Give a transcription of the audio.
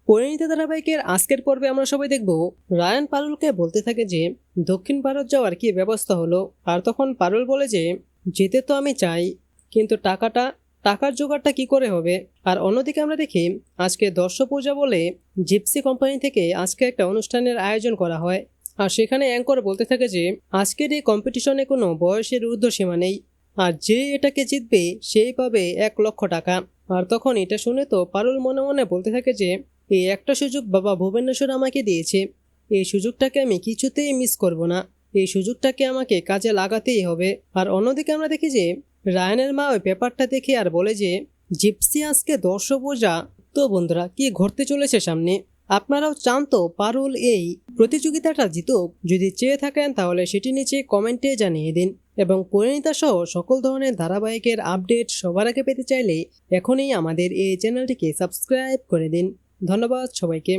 পরিণীতা ধারাবাহিকের আজকের পর্বে আমরা সবাই দেখব রায়ান পারুলকে বলতে থাকে যে দক্ষিণ ভারত যাওয়ার কি ব্যবস্থা হলো। আর তখন পারুল বলে যে যেতে তো আমি চাই, কিন্তু টাকার জোগাড়টা কি করে হবে। আর অন্যদিকে আমরা দেখি আজকে দর্শ পূজা বলে জিপসি কোম্পানি থেকে আজকে একটা অনুষ্ঠানের আয়োজন করা হয়। আর সেখানে অ্যাঙ্কর বলতে থাকে যে আজকের এই কম্পিটিশনে কোনো বয়সের ঊর্ধ্বসীমা নেই, আর যে এটাকে জিতবে সেই পাবে 1 লক্ষ টাকা। আর তখন এটা শুনে তো পারুল মনে মনে বলতে থাকে যে এই একটা সুযোগ বাবা ভুবনেশ্বর আমাকে দিয়েছে, এই সুযোগটাকে আমি কিছুতেই মিস করব না, এই সুযোগটাকে আমাকে কাজে লাগাতেই হবে। আর অন্যদিকে আমরা দেখি যে রায়ানের মা ওই পেপারটা দেখে আর বলে যে জিপসি আজকে দর্শপূজা। তো বন্ধুরা, কি ঘটতে চলেছে সামনে? আপনারাও চান তো পারুল এই প্রতিযোগিতাটা জিতুক? যদি চেয়ে থাকেন তাহলে সেটি নিচে কমেন্টে জানিয়ে দিন। এবং পরিণীতা সহ সকল ধরনের ধারাবাহিকের আপডেট সবার আগে পেতে চাইলে এখনই আমাদের এই চ্যানেলটিকে সাবস্ক্রাইব করে দিন। ধন্যবাদ সবাইকে।